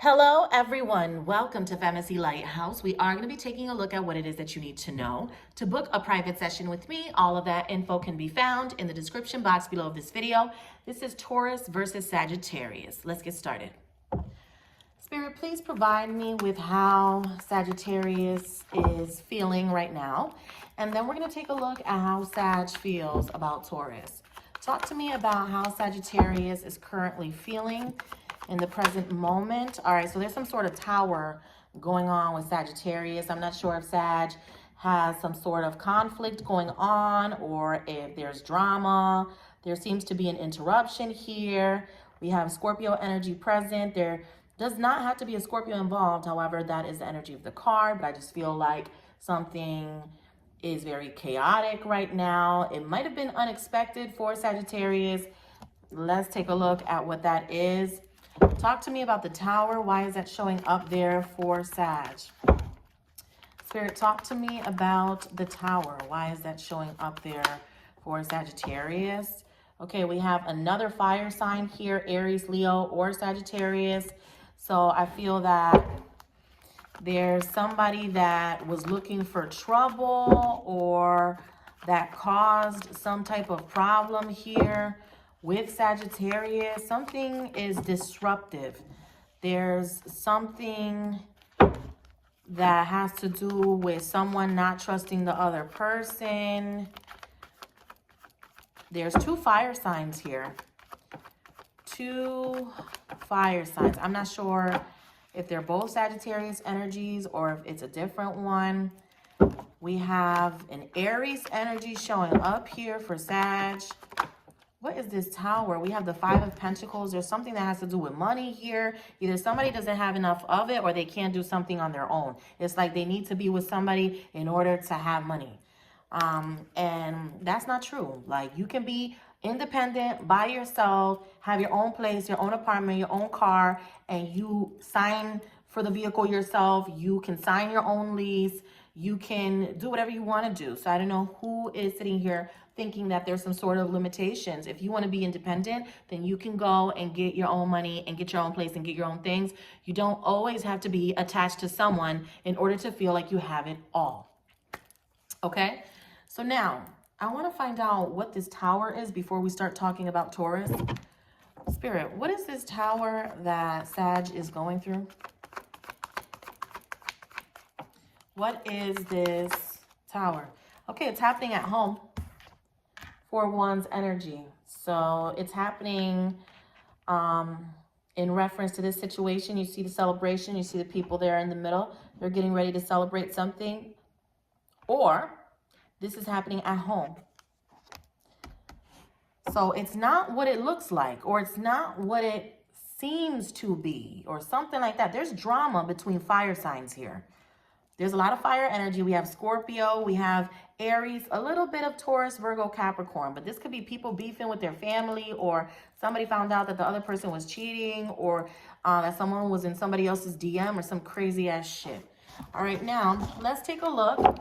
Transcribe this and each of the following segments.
Hello, everyone. Welcome to FemacyLightHouse. We are going to be taking a look at what it is that you need to know. To book a private session with me, all of that info can be found in the description box below this video. This is Taurus versus Sagittarius. Let's get started. Spirit, please provide me with how Sagittarius is feeling right now. And then we're going to take a look at how Sag feels about Taurus. Talk to me about how Sagittarius is currently feeling in the present moment. All right, so there's some sort of tower going on with Sagittarius. I'm not sure if Sag has some sort of conflict going on or if there's drama. There seems to be an interruption here. We have Scorpio energy present. There does not have to be a Scorpio involved. However, that is the energy of the card, but I just feel like something is very chaotic right now. It might have been unexpected for Sagittarius. Let's take a look at what that is. Talk to me about the tower. Why is that showing up there for Sag? Spirit, talk to me about the tower. Why is that showing up there for Sagittarius? Okay, we have another fire sign here, Aries, Leo, or Sagittarius. So I feel that there's somebody that was looking for trouble or that caused some type of problem here with Sagittarius. Something is disruptive. There's something that has to do with someone not trusting the other person. There's two fire signs here. Two fire signs. I'm not sure if they're both Sagittarius energies or if it's a different one. We have an Aries energy showing up here for Sag. What is this tower? We have the Five of Pentacles. There's something that has to do with money here. Either somebody doesn't have enough of it or they can't do something on their own. It's like they need to be with somebody in order to have money. And that's not true. Like, you can be independent by yourself, have your own place, your own apartment, your own car, and you sign for the vehicle yourself. You can sign your own lease. You can do whatever you want to do. So I don't know who is sitting here thinking that there's some sort of limitations. If you want to be independent, then you can go and get your own money and get your own place and get your own things. You don't always have to be attached to someone in order to feel like you have it all. Okay? So now, I want to find out what this tower is before we start talking about Taurus. Spirit, what is this tower that Sag is going through? What is this tower? Okay, it's happening at home for one's energy. So it's happening in reference to this situation. You see the celebration. You see the people there in the middle. They're getting ready to celebrate something. Or this is happening at home. So it's not what it looks like, or it's not what it seems to be, or something like that. There's drama between fire signs here. There's a lot of fire energy. We have Scorpio, we have Aries, a little bit of Taurus, Virgo, Capricorn. But this could be people beefing with their family, or somebody found out that the other person was cheating, or that someone was in somebody else's DM, or some crazy ass shit. All right, now let's take a look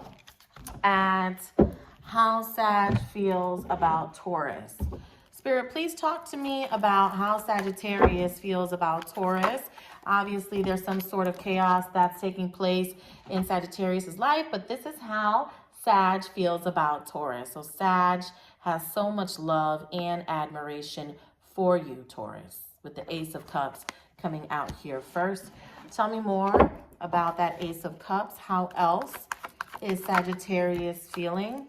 at how Sag feels about Taurus. Spirit, please talk to me about how Sagittarius feels about Taurus. Obviously, there's some sort of chaos that's taking place in Sagittarius's life, but this is how Sag feels about Taurus. So Sag has so much love and admiration for you, Taurus, with the Ace of Cups coming out here first. Tell me more about that Ace of Cups. How else is Sagittarius feeling?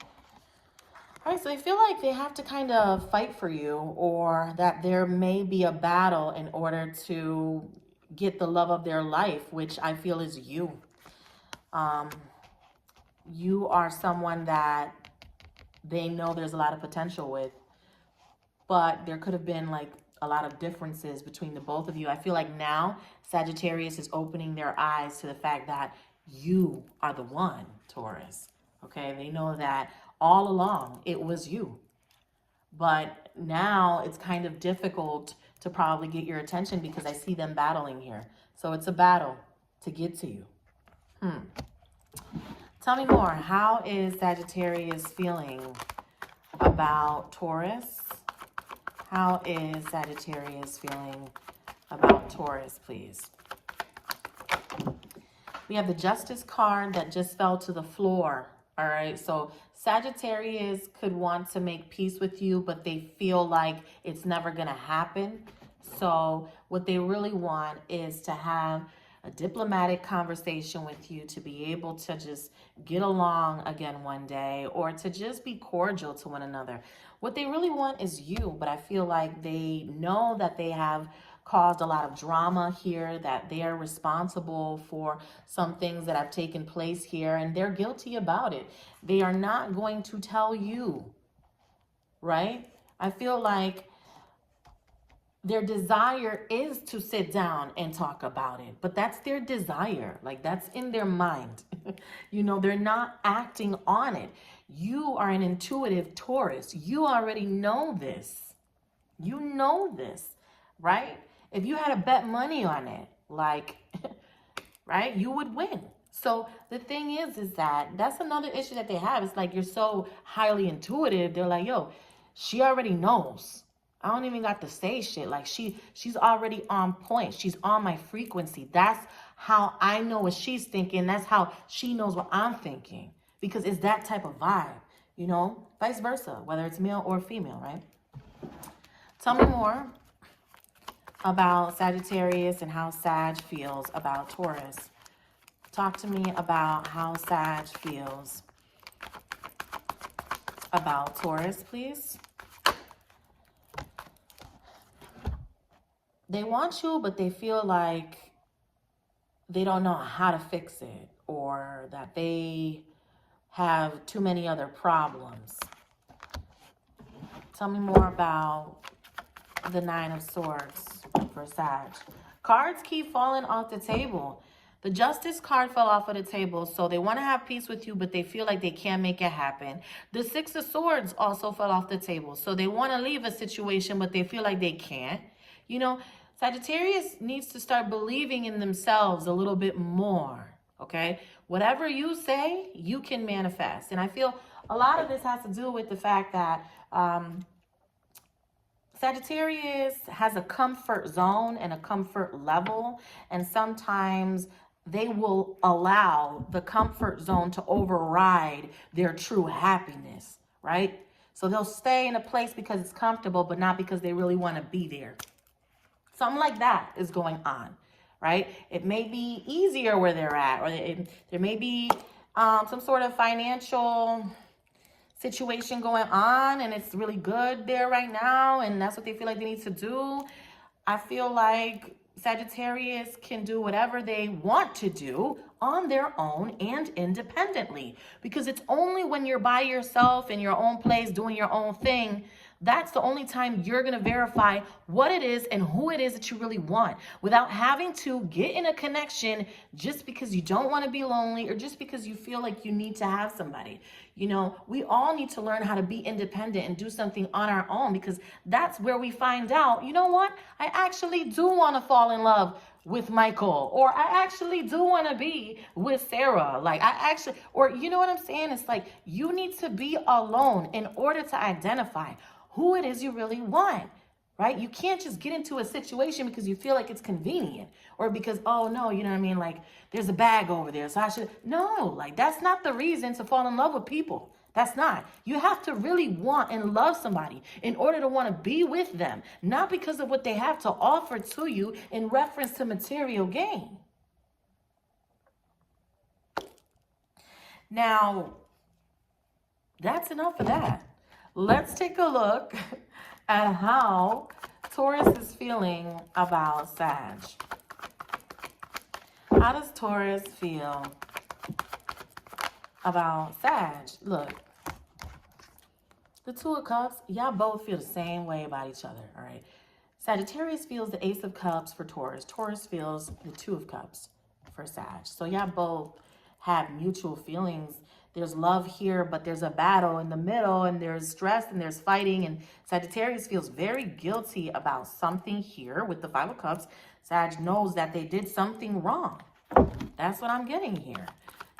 All right, so they feel like they have to kind of fight for you, or that there may be a battle in order to get the love of their life, which I feel is you. You are someone that they know there's a lot of potential with, but there could have been like a lot of differences between the both of you. I feel like now Sagittarius is opening their eyes to the fact that you are the one, Taurus. Okay, they know that all along it was you. But now it's kind of difficult to probably get your attention because I see them battling here. So it's a battle to get to you. Tell me more. How is Sagittarius feeling about Taurus? How is Sagittarius feeling about Taurus, please? We have the Justice card that just fell to the floor. All right, so Sagittarius could want to make peace with you, but they feel like it's never going to happen. So what they really want is to have a diplomatic conversation with you, to be able to just get along again one day, or to just be cordial to one another. What they really want is you, but I feel like they know that they have caused a lot of drama here, that they are responsible for some things that have taken place here, and they're guilty about it. They are not going to tell you, right? I feel like their desire is to sit down and talk about it, but that's their desire. Like, that's in their mind. You know, they're not acting on it. You are an intuitive Taurus. You already know this. You know this, right? If you had to bet money on it, like, right, you would win. So the thing is that that's another issue that they have. It's like, you're so highly intuitive. They're like, yo, she already knows. I don't even got to say shit. Like, she's already on point. She's on my frequency. That's how I know what she's thinking. That's how she knows what I'm thinking. Because it's that type of vibe, you know, vice versa, whether it's male or female, right? Tell me more about Sagittarius and how Sag feels about Taurus. Talk to me about how Sag feels about Taurus, please. They want you, but they feel like they don't know how to fix it, or that they have too many other problems. Tell me more about the Nine of Swords for Sag. Cards keep falling off the table. The Justice card fell off of the table, so they want to have peace with you, but they feel like they can't make it happen. The Six of Swords also fell off the table, so they want to leave a situation, but they feel like they can't. You know, Sagittarius needs to start believing in themselves a little bit more, okay? Whatever you say, you can manifest. And I feel a lot of this has to do with the fact that Sagittarius has a comfort zone and a comfort level, and sometimes they will allow the comfort zone to override their true happiness, right? So they'll stay in a place because it's comfortable, but not because they really want to be there. Something like that is going on, right? It may be easier where they're at, or there may be some sort of financial situation going on, and it's really good there right now, and that's what they feel like they need to do. I feel like Sagittarius can do whatever they want to do on their own and independently, because it's only when you're by yourself in your own place doing your own thing, that's the only time you're going to verify what it is and who it is that you really want, without having to get in a connection just because you don't want to be lonely, or just because you feel like you need to have somebody. You know, we all need to learn how to be independent and do something on our own, because that's where we find out, you know what, I actually do want to fall in love with Michael, or I actually do want to be with Sarah. Like, or you know what I'm saying? It's like, you need to be alone in order to identify who it is you really want, right? You can't just get into a situation because you feel like it's convenient, or because, oh no, you know what I mean? Like, there's a bag over there, so I should, no, like, that's not the reason to fall in love with people. That's not. You have to really want and love somebody in order to want to be with them, not because of what they have to offer to you in reference to material gain. Now, that's enough of that. Let's take a look at how Taurus is feeling about Sag. How does Taurus feel about Sag? Look, the Two of Cups, y'all both feel the same way about each other, all right? Sagittarius feels the Ace of Cups for Taurus. Taurus feels the Two of Cups for Sag. So y'all both have mutual feelings. There's love here, but there's a battle in the middle, and there's stress, and there's fighting, and Sagittarius feels very guilty about something here with the Five of Cups. Sag knows that they did something wrong. That's what I'm getting here.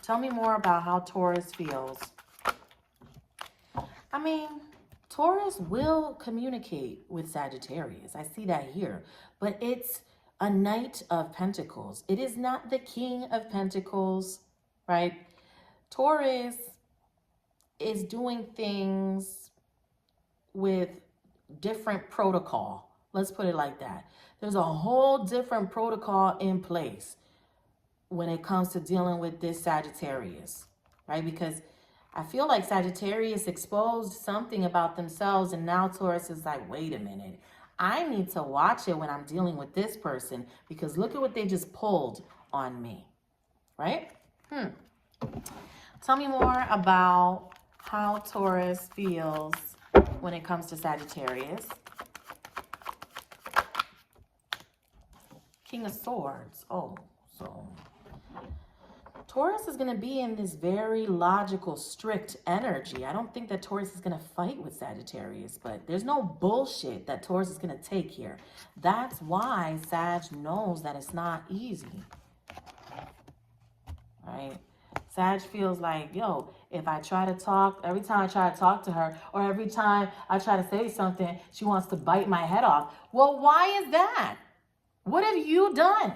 Tell me more about how Taurus feels. I mean, Taurus will communicate with Sagittarius. I see that here, but it's a Knight of Pentacles. It is not the King of Pentacles, right? Taurus is doing things with different protocol. Let's put it like that. There's a whole different protocol in place when it comes to dealing with this Sagittarius, right? Because I feel like Sagittarius exposed something about themselves, and now Taurus is like, wait a minute. I need to watch it when I'm dealing with this person, because look at what they just pulled on me, right? Tell me more about how Taurus feels when it comes to Sagittarius. King of Swords. Oh, so Taurus is going to be in this very logical, strict energy. I don't think that Taurus is going to fight with Sagittarius, but there's no bullshit that Taurus is going to take here. That's why Sag knows that it's not easy, right? Sag feels like, yo, if I try to talk, every time I try to talk to her, or every time I try to say something, she wants to bite my head off. Well, why is that? What have you done?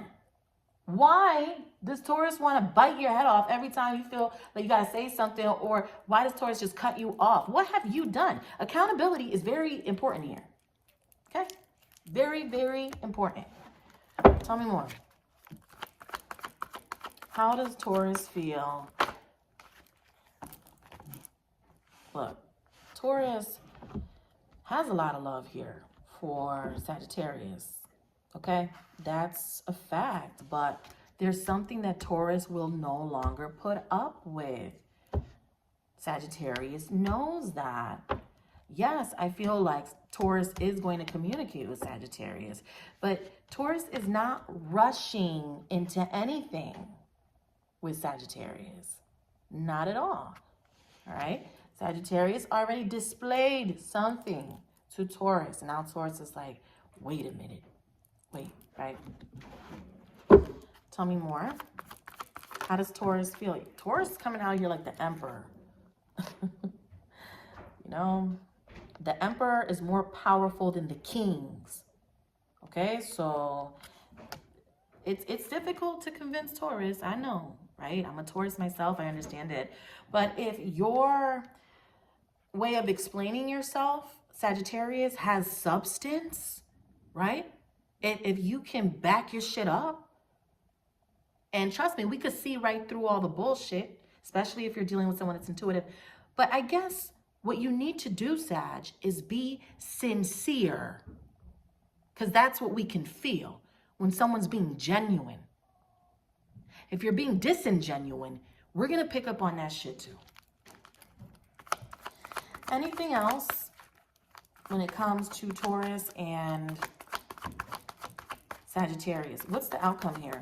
Why does Taurus want to bite your head off every time you feel like you got to say something? Or why does Taurus just cut you off? What have you done? Accountability is very important here. Okay? Very, very important. Tell me more. How does Taurus feel? Look, Taurus has a lot of love here for Sagittarius. Okay? That's a fact. But there's something that Taurus will no longer put up with. Sagittarius knows that. Yes, I feel like Taurus is going to communicate with Sagittarius, but Taurus is not rushing into anything with Sagittarius. Not at all. All right? Sagittarius already displayed something to Taurus. And now Taurus is like, wait a minute. Wait, right? Tell me more. How does Taurus feel? Taurus is coming out here like the Emperor. You know, the Emperor is more powerful than the kings. Okay, so it's difficult to convince Taurus. I know, right? I'm a Taurus myself. I understand it. But if your way of explaining yourself, Sagittarius, has substance, right? If you can back your shit up, and trust me, we could see right through all the bullshit, especially if you're dealing with someone that's intuitive. But I guess what you need to do, Sag, is be sincere. Because that's what we can feel when someone's being genuine. If you're being disingenuine, we're going to pick up on that shit too. Anything else when it comes to Taurus and Sagittarius? What's the outcome here?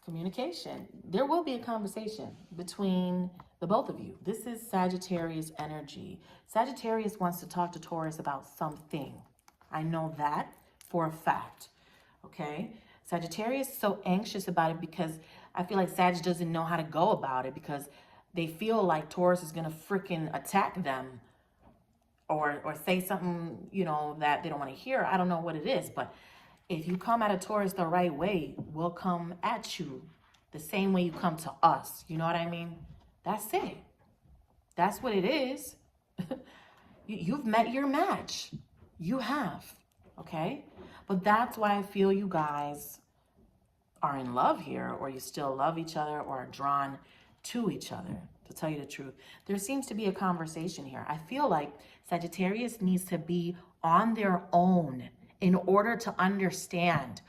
Communication. There will be a conversation between the both of you. This is Sagittarius energy. Sagittarius wants to talk to Taurus about something. I know that for a fact. Okay? Sagittarius is so anxious about it because I feel like Sag doesn't know how to go about it, because they feel like Taurus is going to freaking attack them or say something, you know, that they don't want to hear. I don't know what it is, but if you come at a Taurus the right way, we'll come at you the same way you come to us. You know what I mean? That's it. That's what it is. You've met your match. You have. Okay? But that's why I feel you guys are in love here, or you still love each other, or are drawn to each other, to tell you the truth. There seems to be a conversation here. I feel like Sagittarius needs to be on their own in order to understand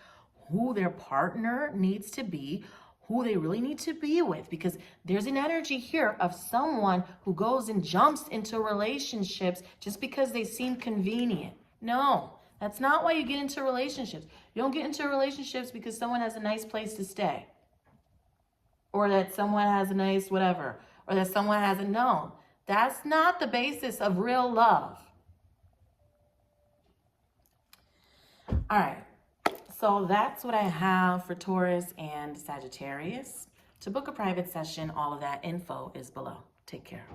who their partner needs to be, who they really need to be with, because there's an energy here of someone who goes and jumps into relationships just because they seem convenient. No, that's not why you get into relationships. You don't get into relationships because someone has a nice place to stay, or that someone has a nice whatever, or that someone has a no. That's not the basis of real love. All right, so that's what I have for Taurus and Sagittarius. To book a private session, all of that info is below. Take care.